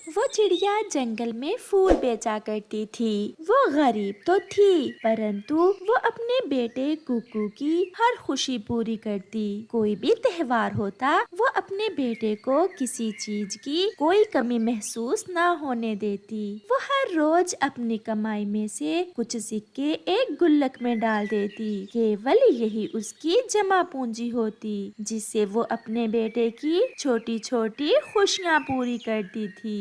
वो चिड़िया जंगल में फूल बेचा करती थी। वो गरीब तो थी, परंतु वो अपने बेटे कुकू की हर खुशी पूरी करती। कोई भी त्योहार होता, वो अपने बेटे को किसी चीज की कोई कमी महसूस ना होने देती। वो हर रोज अपनी कमाई में से कुछ सिक्के एक गुल्लक में डाल देती। केवल यही उसकी जमा पूंजी होती, जिससे वो अपने बेटे की छोटी छोटी खुशियाँ पूरी करती थी।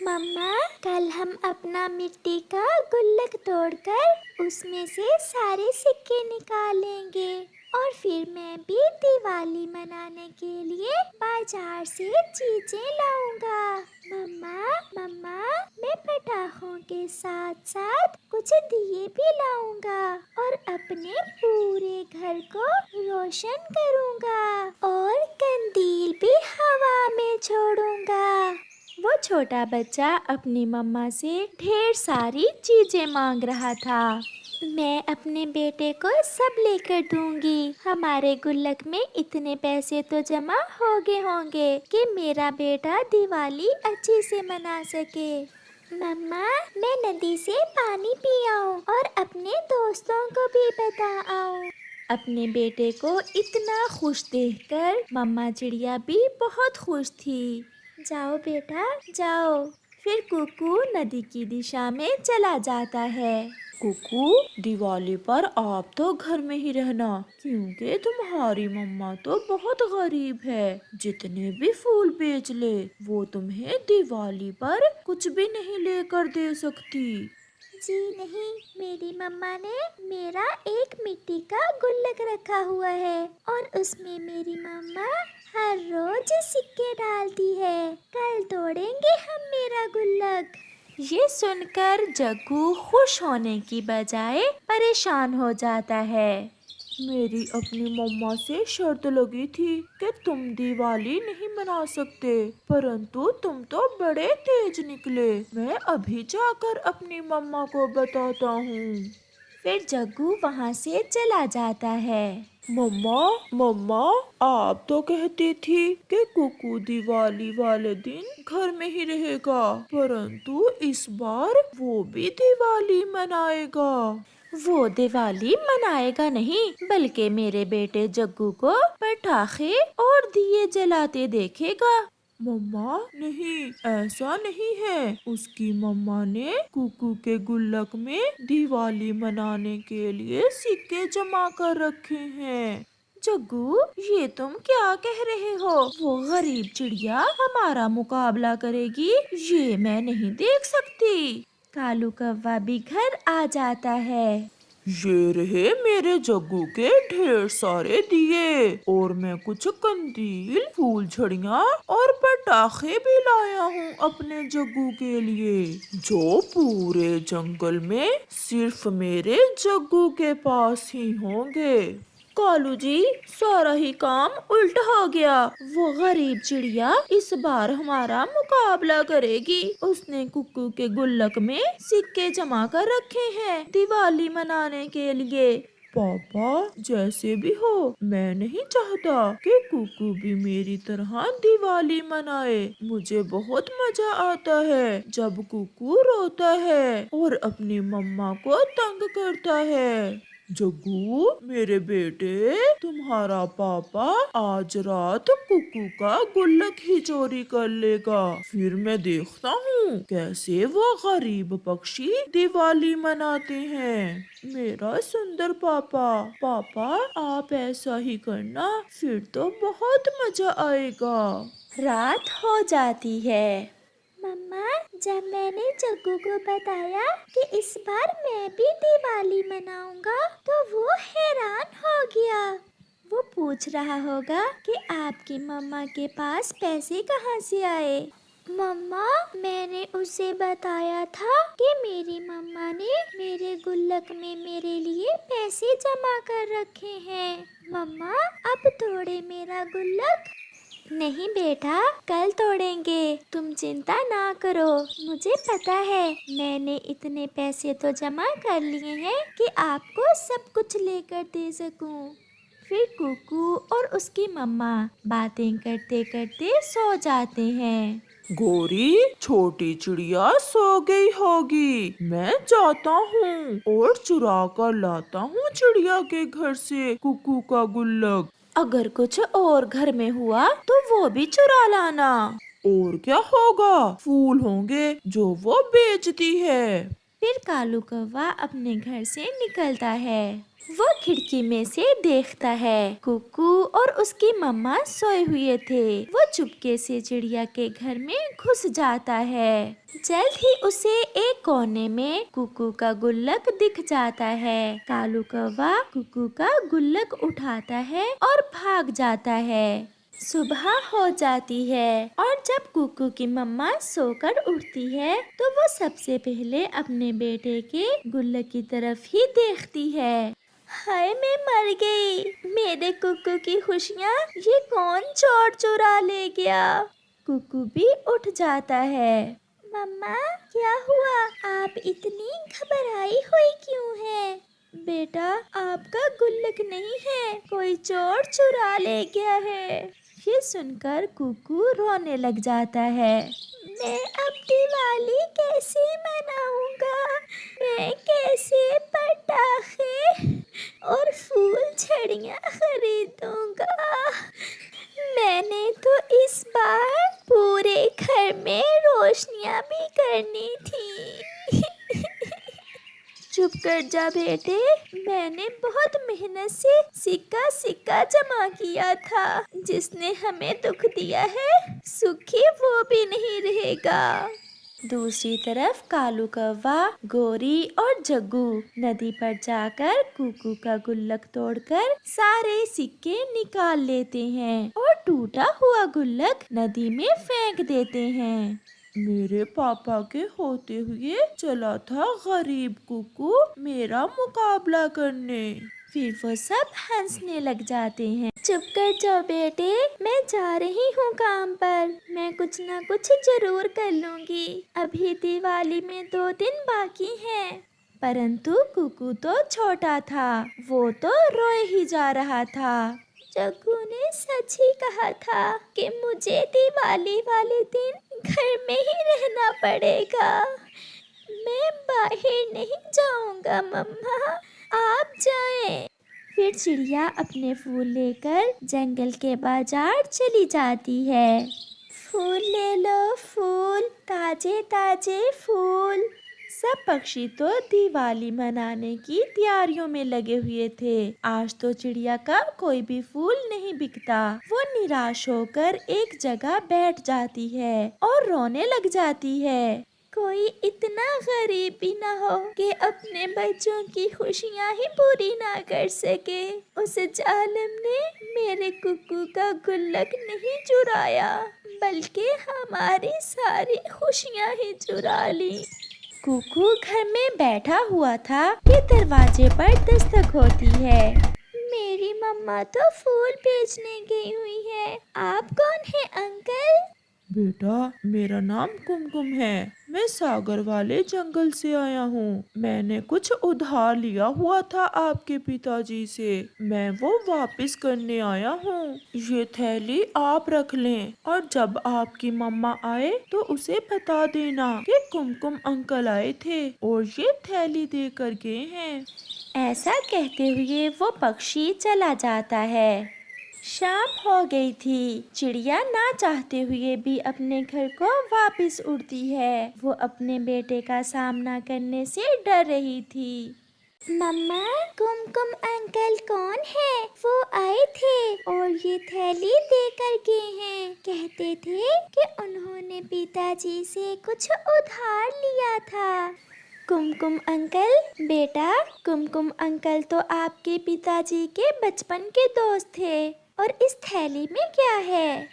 मम्मा, कल हम अपना मिट्टी का गुल्लक तोड़कर उसमें से सारे सिक्के निकालेंगे और फिर मैं भी दिवाली मनाने के लिए बाजार से चीजें लाऊंगा। मम्मा मम्मा, मैं पटाखों के साथ साथ कुछ दिए भी लाऊंगा और अपने पूरे घर को रोशन करूंगा और कंदील भी हवा में छोड़ूंगा। वो छोटा बच्चा अपनी मम्मा से ढेर सारी चीजें मांग रहा था। मैं अपने बेटे को सब लेकर दूंगी। हमारे गुल्लक में इतने पैसे तो जमा हो गए होंगे कि मेरा बेटा दिवाली अच्छे से मना सके। मम्मा, मैं नदी से पानी पी आऊं और अपने दोस्तों को भी बता आऊं। अपने बेटे को इतना खुश देखकर मम्मा चिड़िया भी बहुत खुश थी। जाओ बेटा, जाओ। फिर कुकू नदी की दिशा में चला जाता है। कुकू, दिवाली पर आप तो घर में ही रहना, क्योंकि तुम्हारी मम्मा तो बहुत गरीब है। जितने भी फूल बेच ले, वो तुम्हें दिवाली पर कुछ भी नहीं लेकर दे सकती। जी नहीं, मेरी मम्मा ने मेरा एक मिट्टी का गुल्लक रखा हुआ है और उसमें मेरी मम्मा हर रोज सिक्के डालती है। कल तोड़ेंगे हम मेरा गुल्लक। ये सुनकर जग्गू खुश होने की बजाय परेशान हो जाता है। मेरी अपनी मम्मा से शर्त लगी थी कि तुम दिवाली नहीं मना सकते, परंतु तुम तो बड़े तेज निकले। मैं अभी जाकर अपनी मम्मा को बताता हूँ। फिर जग्गू वहाँ से चला जाता है। मम्मा मम्मा, आप तो कहती थी कि कुकू दिवाली वाले दिन घर में ही रहेगा, परंतु इस बार वो भी दिवाली मनाएगा। वो दिवाली मनाएगा नहीं, बल्कि मेरे बेटे जग्गू को पटाखे और दिए जलाते देखेगा। मम्मा नहीं, ऐसा नहीं है। उसकी मम्मा ने कुकू के गुल्लक में दिवाली मनाने के लिए सिक्के जमा कर रखे हैं। जग्गू, ये तुम क्या कह रहे हो? वो गरीब चिड़िया हमारा मुकाबला करेगी, ये मैं नहीं देख सकती। कालू कौवा भी घर आ जाता है। ये रहे मेरे जग्गू के ढेर सारे दिए, और मैं कुछ कंदील, फूल झड़ियाँ और पटाखे भी लाया हूँ अपने जग्गू के लिए, जो पूरे जंगल में सिर्फ मेरे जग्गू के पास ही होंगे। कालू जी, सारा ही काम उल्टा हो गया। वो गरीब चिड़िया इस बार हमारा मुकाबला करेगी। उसने कुकू के गुल्लक में सिक्के जमा कर रखे हैं दिवाली मनाने के लिए। पापा, जैसे भी हो, मैं नहीं चाहता कि कुकू भी मेरी तरह दिवाली मनाए। मुझे बहुत मजा आता है जब कुकू रोता है और अपनी मम्मा को तंग करता है। जग्गू मेरे बेटे, तुम्हारा पापा आज रात कुकू का गुल्लक ही चोरी कर लेगा। फिर मैं देखता हूँ कैसे वो गरीब पक्षी दिवाली मनाते हैं। मेरा सुंदर पापा, पापा आप ऐसा ही करना, फिर तो बहुत मजा आएगा। रात हो जाती है। मम्मा, जब मैंने जग्गू को बताया कि इस बार मैं भी दिवाली मनाऊंगा, तो वो हैरान हो गया। वो पूछ रहा होगा कि आपकी मम्मा के पास पैसे कहाँ से आए। मम्मा, मैंने उसे बताया था कि मेरी मम्मा ने मेरे गुल्लक में मेरे लिए पैसे जमा कर रखे हैं। मम्मा, अब तोड़े मेरा गुल्लक। नहीं बेटा, कल तोड़ेंगे, तुम चिंता ना करो। मुझे पता है मैंने इतने पैसे तो जमा कर लिए हैं कि आपको सब कुछ लेकर दे सकूं। फिर कुकू और उसकी मम्मा बातें करते करते सो जाते हैं। गोरी, छोटी चिड़िया सो गई होगी। मैं जाता हूँ और चुरा कर लाता हूँ चिड़िया के घर से कुकू का गुल्लक। अगर कुछ और घर में हुआ तो वो भी चुरा लाना। और क्या होगा, फूल होंगे जो वो बेचती है। फिर कालू कौवा अपने घर से निकलता है। वो खिड़की में से देखता है कुकू और उसकी मम्मा सोए हुए थे। वो चुपके से चिड़िया के घर में घुस जाता है। जल्द ही उसे एक कोने में कुकू का गुल्लक दिख जाता है। कालू कौवा कुकू का गुल्लक उठाता है और भाग जाता है। सुबह हो जाती है और जब कुकू की मम्मा सोकर उठती है तो वो सबसे पहले अपने बेटे के गुल्लक की तरफ ही देखती है। हाय, मैं मर गई। मेरे कुकू की खुशियाँ ये कौन चोर चुरा ले गया। कुकू भी उठ जाता है। मम्मा, क्या हुआ? आप इतनी घबराई हुई क्यों हैं? बेटा, आपका गुल्लक नहीं है, कोई चोर चुरा ले गया है। ये सुनकर कुकू रोने लग जाता है। मैं अब दिवाली कैसे मनाऊंगा? मैं कैसे पटाखे और फूल झड़ियाँ खरीदूंगा? मैंने तो इस बार पूरे घर में रोशनियाँ भी करनी थी। चुप कर जा बेटे, मैंने बहुत मेहनत से सिक्का सिक्का जमा किया था। जिसने हमें दुख दिया है सुखी वो भी नहीं रहेगा। दूसरी तरफ कालू कौवा, गोरी और जग्गू नदी पर जाकर कुकू का गुल्लक तोड़कर सारे सिक्के निकाल लेते हैं और टूटा हुआ गुल्लक नदी में फेंक देते हैं। मेरे पापा के होते हुए चला था गरीब कुकू मेरा मुकाबला करने। फिर वो सब हंसने लग जाते हैं। चुप कर जाओ बेटे, मैं जा रही हूँ काम पर। मैं कुछ ना कुछ जरूर कर लूँगी। अभी दिवाली में 2 दिन बाकी हैं। परंतु कुकू तो छोटा था, वो तो रोए ही जा रहा था। जग्गू ने सच ही कहा था कि मुझे दिवाली वाले दिन घर में ही रहना पड़ेगा। मैं बाहर नहीं जाऊंगा मम्मा, आप जाएं। फिर चिड़िया अपने फूल लेकर जंगल के बाजार चली जाती है। फूल ले लो फूल, ताजे ताजे फूल। सब पक्षी तो दिवाली मनाने की तैयारियों में लगे हुए थे। आज तो चिड़िया का कोई भी फूल नहीं बिकता। वो निराश होकर एक जगह बैठ जाती है और रोने लग जाती है। कोई इतना गरीब भी ना हो कि अपने बच्चों की खुशियाँ ही पूरी ना कर सके। उस जालिम ने मेरे कुकू का गुल्लक नहीं चुराया, बल्कि हमारी सारी खुशियाँ ही चुरा ली। कुकू घर में बैठा हुआ था कि दरवाजे पर दस्तक होती है। मेरी मम्मा तो फूल बेचने गई हुई है। आप कौन है अंकल? बेटा, मेरा नाम कुमकुम है। मैं सागर वाले जंगल से आया हूँ। मैंने कुछ उधार लिया हुआ था आपके पिताजी से। मैं वो वापस करने आया हूँ। ये थैली आप रख लें और जब आपकी मम्मा आए तो उसे बता देना कि कुमकुम अंकल आए थे और ये थैली दे कर गए हैं। ऐसा कहते हुए वो पक्षी चला जाता है। शाम हो गई थी। चिड़िया ना चाहते हुए भी अपने घर को वापस उड़ती है। वो अपने बेटे का सामना करने से डर रही थी। मम्मा, कुमकुम अंकल कौन है? वो आए थे और ये थैली देकर गए हैं। कहते थे कि उन्होंने पिताजी से कुछ उधार लिया था। कुमकुम अंकल? बेटा, कुमकुम अंकल तो आपके पिताजी के बचपन के दोस्त थे। और इस थैली में क्या है?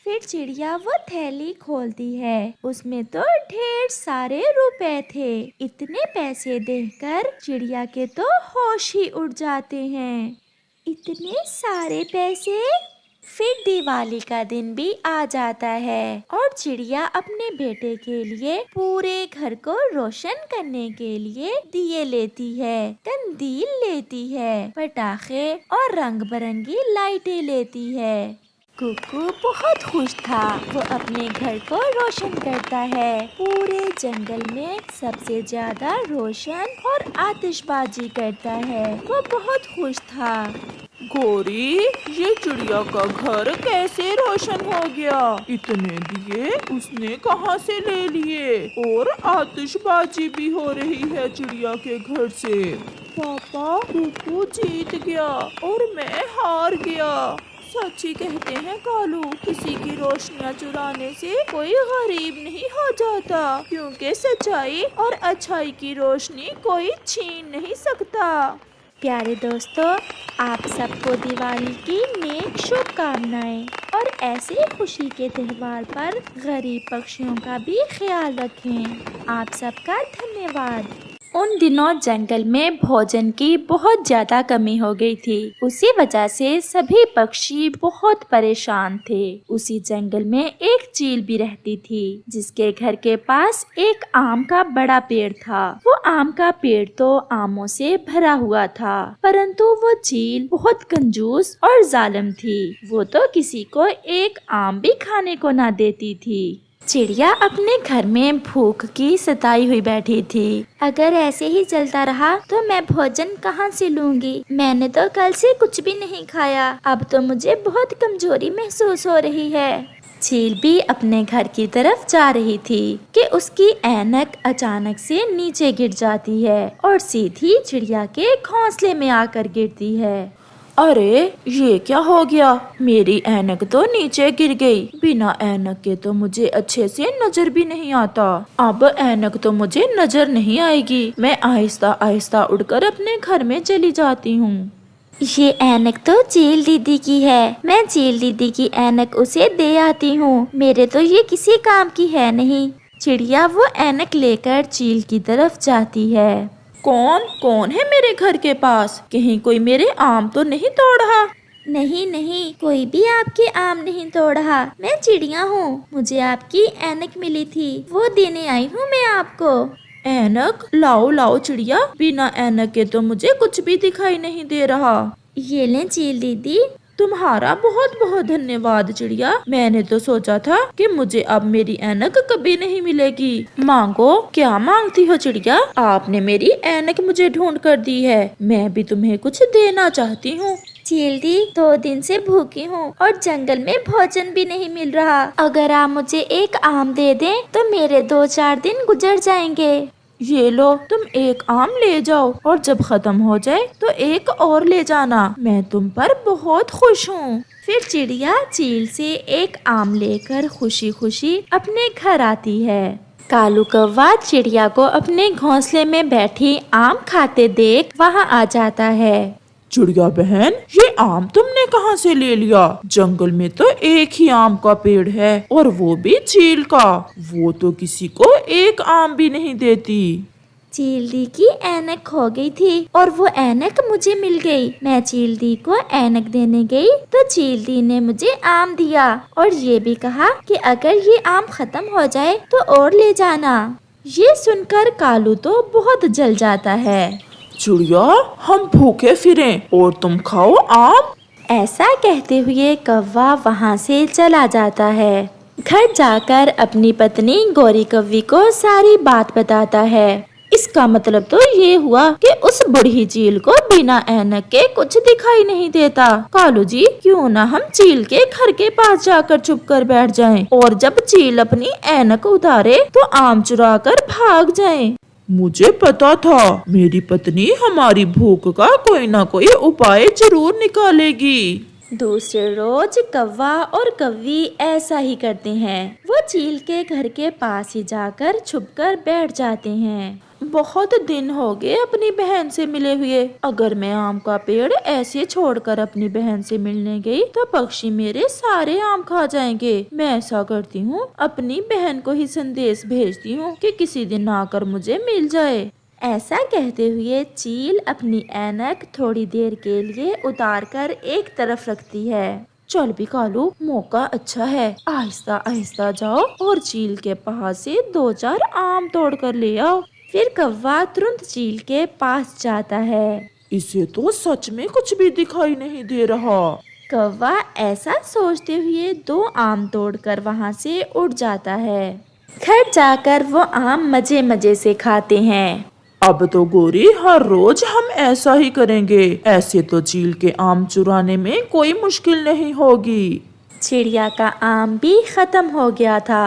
फिर चिड़िया वो थैली खोलती है। उसमें तो ढेर सारे रुपए थे। इतने पैसे देखकर चिड़िया के तो होश ही उड़ जाते हैं। इतने सारे पैसे? फिर दिवाली का दिन भी आ जाता है और चिड़िया अपने बेटे के लिए पूरे घर को रोशन करने के लिए दिए लेती है, कंदील लेती है, पटाखे और रंग बिरंगी लाइटें लेती है। कुकू बहुत खुश था। वो अपने घर को रोशन करता है। पूरे जंगल में सबसे ज्यादा रोशन और आतिशबाजी करता है। वो बहुत खुश था। गौरी, ये चिड़िया का घर कैसे रोशन हो गया? इतने दिए उसने कहाँ से ले लिए? और आतिशबाजी भी हो रही है चिड़िया के घर से। पापा, कुकू जीत गया और मैं हार गया। सच ही कहते हैं कालू, किसी की रोशनियाँ चुराने से कोई गरीब नहीं हो जाता, क्योंकि सच्चाई और अच्छाई की रोशनी कोई छीन नहीं सकता। प्यारे दोस्तों, आप सबको दिवाली की नेक शुभकामनाएं और ऐसे खुशी के त्योहार पर गरीब पक्षियों का भी ख्याल रखें। आप सबका धन्यवाद। उन दिनों जंगल में भोजन की बहुत ज्यादा कमी हो गई थी। उसी वजह से सभी पक्षी बहुत परेशान थे। उसी जंगल में एक चील भी रहती थी, जिसके घर के पास एक आम का बड़ा पेड़ था। वो आम का पेड़ तो आमों से भरा हुआ था, परंतु वो चील बहुत कंजूस और जालिम थी। वो तो किसी को एक आम भी खाने को ना देती थी। चिड़िया अपने घर में भूख की सताई हुई बैठी थी। अगर ऐसे ही चलता रहा तो मैं भोजन कहाँ से लूंगी? मैंने तो कल से कुछ भी नहीं खाया। अब तो मुझे बहुत कमजोरी महसूस हो रही है। चील भी अपने घर की तरफ जा रही थी कि उसकी ऐनक अचानक से नीचे गिर जाती है और सीधी चिड़िया के घोंसले में आकर गिरती है। अरे, ये क्या हो गया? मेरी ऐनक तो नीचे गिर गई। बिना ऐनक के तो मुझे अच्छे से नजर भी नहीं आता। अब ऐनक तो मुझे नजर नहीं आएगी। मैं आहिस्ता आहिस्ता उड़कर अपने घर में चली जाती हूँ। ये ऐनक तो चील दीदी की है। मैं चील दीदी की ऐनक उसे दे आती हूँ। मेरे तो ये किसी काम की है नहीं। चिड़िया वो ऐनक लेकर चील की तरफ जाती है। कौन है मेरे घर के पास? कहीं कोई मेरे आम तो नहीं तोड़ रहा? नहीं नहीं, कोई भी आपके आम नहीं तोड़ रहा। मैं चिड़िया हूँ। मुझे आपकी ऐनक मिली थी, वो देने आई हूँ मैं आपको। ऐनक? लाओ चिड़िया, बिना ऐनक के तो मुझे कुछ भी दिखाई नहीं दे रहा। ये लें चील दीदी। तुम्हारा बहुत बहुत धन्यवाद चिड़िया। मैंने तो सोचा था कि मुझे अब मेरी ऐनक कभी नहीं मिलेगी। मांगो, क्या मांगती हो चिड़िया? आपने मेरी ऐनक मुझे ढूंढ कर दी है। मैं भी तुम्हें कुछ देना चाहती हूँ। चील दी, 2 दिन से भूखी हूँ और जंगल में भोजन भी नहीं मिल रहा। अगर आप मुझे एक आम दे दें तो मेरे 2-4 दिन गुजर जाएंगे। ये लो, तुम एक आम ले जाओ और जब खत्म हो जाए तो एक और ले जाना। मैं तुम पर बहुत खुश हूँ। फिर चिड़िया चील से एक आम लेकर खुशी खुशी अपने घर आती है। कालू कौवा चिड़िया को अपने घोंसले में बैठी आम खाते देख वहाँ आ जाता है। चिड़िया बहन, ये आम तुमने कहाँ से ले लिया? जंगल में तो एक ही आम का पेड़ है और वो भी चील का। वो तो किसी को एक आम भी नहीं देती। चील दी की ऐनक खो गई थी और वो ऐनक मुझे मिल गई। मैं चील दी को ऐनक देने गई तो चील दी ने मुझे आम दिया और ये भी कहा कि अगर ये आम खत्म हो जाए तो और ले जाना। ये सुनकर कालू तो बहुत जल जाता है। चिड़िया, हम भूखे फिरें और तुम खाओ आम। ऐसा कहते हुए कौवा वहाँ से चला जाता है। घर जाकर अपनी पत्नी गौरी कौवी को सारी बात बताता है। इसका मतलब तो ये हुआ कि उस बूढ़ी चील को बिना ऐनक के कुछ दिखाई नहीं देता। कालू जी, क्यों ना हम चील के घर के पास जाकर छुप कर बैठ जाएं और जब चील अपनी ऐनक उतारे तो आम चुरा कर भाग जाएं। मुझे पता था मेरी पत्नी हमारी भूख का कोई ना कोई उपाय जरूर निकालेगी। दूसरे रोज कौवा और कौवी ऐसा ही करते हैं। वो चील के घर के पास ही जाकर छुपकर बैठ जाते हैं। बहुत दिन हो गए अपनी बहन से मिले हुए। अगर मैं आम का पेड़ ऐसे छोड़कर अपनी बहन से मिलने गई तो पक्षी मेरे सारे आम खा जाएंगे। मैं ऐसा करती हूँ, अपनी बहन को ही संदेश भेजती हूँ कि किसी दिन आकर मुझे मिल जाए। ऐसा कहते हुए चील अपनी ऐनक थोड़ी देर के लिए उतारकर एक तरफ रखती है। चल भी कालू, मौका अच्छा है। आहिस्ता आहिस्ता जाओ और चील के पास से 2-4 आम तोड़ कर ले आओ। फिर कौवा तुरंत चील के पास जाता है। इसे तो सच में कुछ भी दिखाई नहीं दे रहा। कौवा ऐसा सोचते हुए 2 आम तोड़कर वहाँ से उड़ जाता है। घर जाकर वो आम मजे मजे से खाते हैं। अब तो गोरी हर रोज हम ऐसा ही करेंगे। ऐसे तो चील के आम चुराने में कोई मुश्किल नहीं होगी। चिड़िया का आम भी खत्म हो गया था।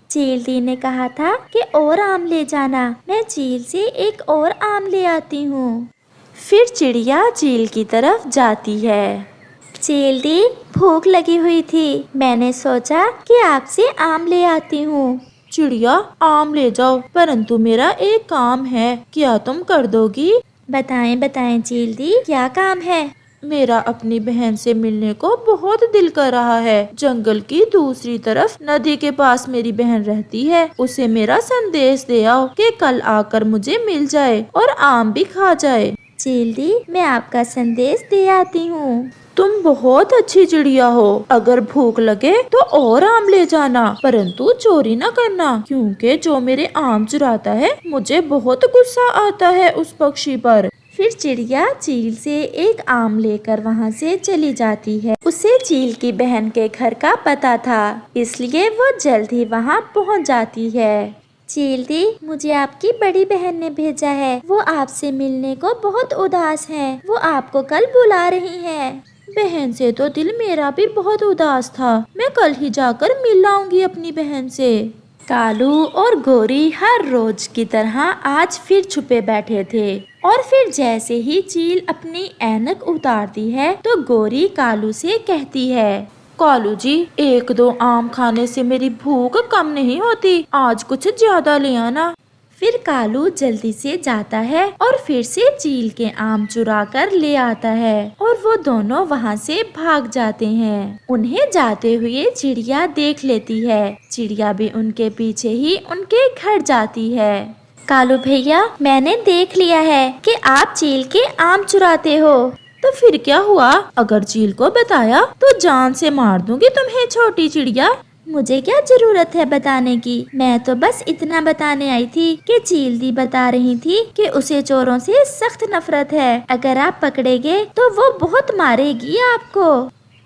चील दी ने कहा था कि और आम ले जाना, मैं चील से एक और आम ले आती हूँ। फिर चिड़िया चील की तरफ जाती है। चील दी, भूख लगी हुई थी, मैंने सोचा कि आपसे आम ले आती हूँ। चिड़िया आम ले जाओ, परंतु मेरा एक काम है, क्या तुम कर दोगी? बताएं बताएं चील दी, क्या काम है? मेरा अपनी बहन से मिलने को बहुत दिल कर रहा है। जंगल की दूसरी तरफ नदी के पास मेरी बहन रहती है। उसे मेरा संदेश दे आओ कि कल आकर मुझे मिल जाए और आम भी खा जाए। चील दी, मैं आपका संदेश दे आती हूँ। तुम बहुत अच्छी चिड़िया हो। अगर भूख लगे तो और आम ले जाना, परंतु चोरी न करना, क्योंकि जो मेरे आम चुराता है मुझे बहुत गुस्सा आता है उस पक्षी पर। फिर चिड़िया चील से एक आम लेकर वहाँ से चली जाती है। उसे चील की बहन के घर का पता था, इसलिए वो जल्द ही वहाँ पहुँच जाती है। चील दी, मुझे आपकी बड़ी बहन ने भेजा है। वो आपसे मिलने को बहुत उदास हैं। वो आपको कल बुला रही हैं। बहन से तो दिल मेरा भी बहुत उदास था। मैं कल ही जाकर मिल आऊंगी अपनी बहन से। कालू और गोरी हर रोज की तरह आज फिर छुपे बैठे थे। और फिर जैसे ही चील अपनी ऐनक उतारती है तो गोरी कालू से कहती है, कालू जी, 1-2 आम खाने से मेरी भूख कम नहीं होती, आज कुछ ज्यादा ले आना। फिर कालू जल्दी से जाता है और फिर से चील के आम चुरा कर ले आता है और वो दोनों वहाँ से भाग जाते हैं। उन्हें जाते हुए चिड़िया देख लेती है। चिड़िया भी उनके पीछे ही उनके घर जाती है। कालू भैया, मैंने देख लिया है कि आप चील के आम चुराते हो। तो फिर क्या हुआ? अगर चील को बताया तो जान से मार दूंगी तुम्हें, छोटी चिड़िया। मुझे क्या जरूरत है बताने की, मैं तो बस इतना बताने आई थी कि चील दी बता रही थी कि उसे चोरों से सख्त नफरत है। अगर आप पकड़े गए तो वो बहुत मारेगी आपको।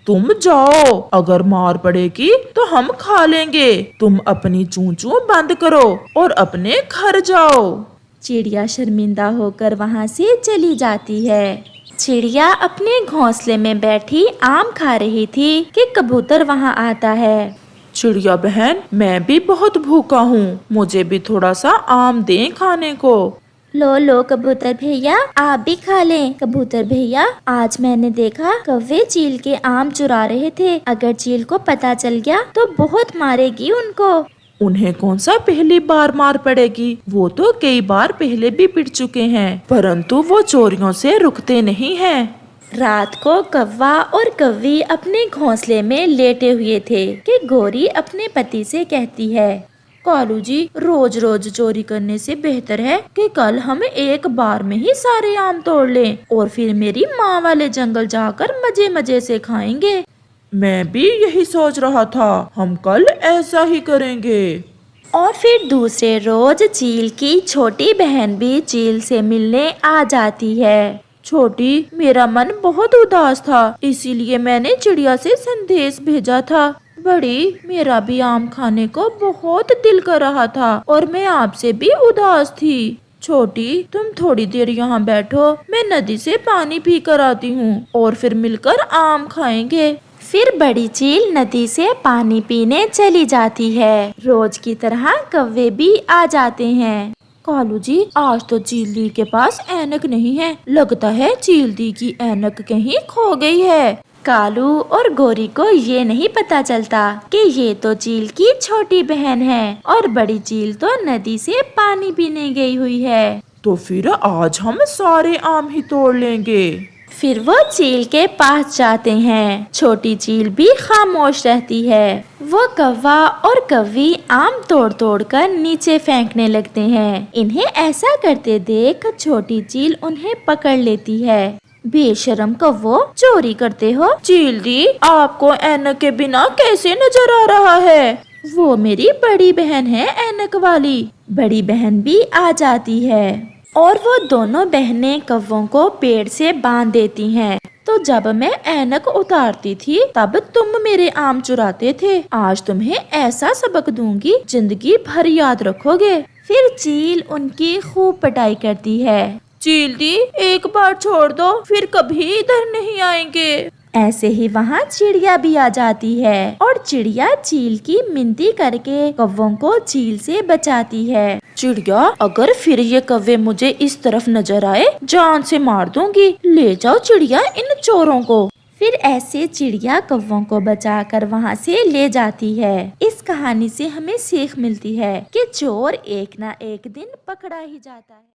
तुम जाओ, अगर मार पड़ेगी तो हम खा लेंगे। तुम अपनी चूं-चूं बंद करो और अपने घर जाओ। चिड़िया शर्मिंदा होकर वहाँ से चली जाती है। चिड़िया अपने घोंसले में बैठी आम खा रही थी कि कबूतर वहाँ आता है। चिड़िया बहन, मैं भी बहुत भूखा हूँ, मुझे भी थोड़ा सा आम दें खाने को। लो लो कबूतर भैया, आप भी खा लें। कबूतर भैया, आज मैंने देखा कौवे चील के आम चुरा रहे थे। अगर चील को पता चल गया तो बहुत मारेगी उनको। उन्हें कौन सा पहली बार मार पड़ेगी, वो तो कई बार पहले भी पिट चुके हैं, परंतु वो चोरियों से रुकते नहीं हैं। रात को कौवा और कौवी अपने घोंसले में लेटे हुए थे कि गोरी अपने पति से कहती है, कालू जी, रोज रोज चोरी करने से बेहतर है कि कल हम एक बार में ही सारे आम तोड़ लें और फिर मेरी माँ वाले जंगल जाकर मजे मजे से खाएंगे। मैं भी यही सोच रहा था, हम कल ऐसा ही करेंगे। और फिर दूसरे रोज चील की छोटी बहन भी चील से मिलने आ जाती है। छोटी, मेरा मन बहुत उदास था, इसीलिए मैंने चिड़िया से संदेश भेजा था। बड़ी, मेरा भी आम खाने को बहुत दिल कर रहा था और मैं आपसे भी उदास थी। छोटी, तुम थोड़ी देर यहाँ बैठो, मैं नदी से पानी पी कर आती हूँ और फिर मिलकर आम खाएंगे। फिर बड़ी चील नदी से पानी पीने चली जाती है। रोज की तरह कौवे भी आ जाते हैं। कालू जी, आज तो चील दी के पास ऐनक नहीं है, लगता है चील दी की ऐनक कहीं खो गई है। कालू और गोरी को ये नहीं पता चलता कि ये तो चील की छोटी बहन है और बड़ी चील तो नदी से पानी पीने गई हुई है। तो फिर आज हम सारे आम ही तोड़ लेंगे। फिर वो चील के पास जाते हैं। छोटी चील भी खामोश रहती है। वो कौवा और कौवी आम तोड़ तोड़ कर नीचे फेंकने लगते हैं। इन्हें ऐसा करते देख छोटी चील उन्हें पकड़ लेती है। बेशरम कौवो, चोरी करते हो। चील दी, आपको ऐनक के बिना कैसे नजर आ रहा है? वो मेरी बड़ी बहन है ऐनक वाली। बड़ी बहन भी आ जाती है और वो दोनों बहनें कौवों को पेड़ से बांध देती हैं। तो जब मैं ऐनक उतारती थी तब तुम मेरे आम चुराते थे। आज तुम्हें ऐसा सबक दूंगी जिंदगी भर याद रखोगे। फिर चील उनकी खूब पिटाई करती है। चील दी, एक बार छोड़ दो, फिर कभी इधर नहीं आएंगे। ऐसे ही वहाँ चिड़िया भी आ जाती है और चिड़िया चील की मिन्नती करके कौवों को चील से बचाती है। चिड़िया, अगर फिर ये कौवे मुझे इस तरफ नजर आए, जान से मार दूंगी। ले जाओ चिड़िया इन चोरों को। फिर ऐसे चिड़िया कौवों को बचाकर वहाँ से ले जाती है। इस कहानी से हमें सीख मिलती है कि चोर एक ना एक दिन पकड़ा ही जाता है।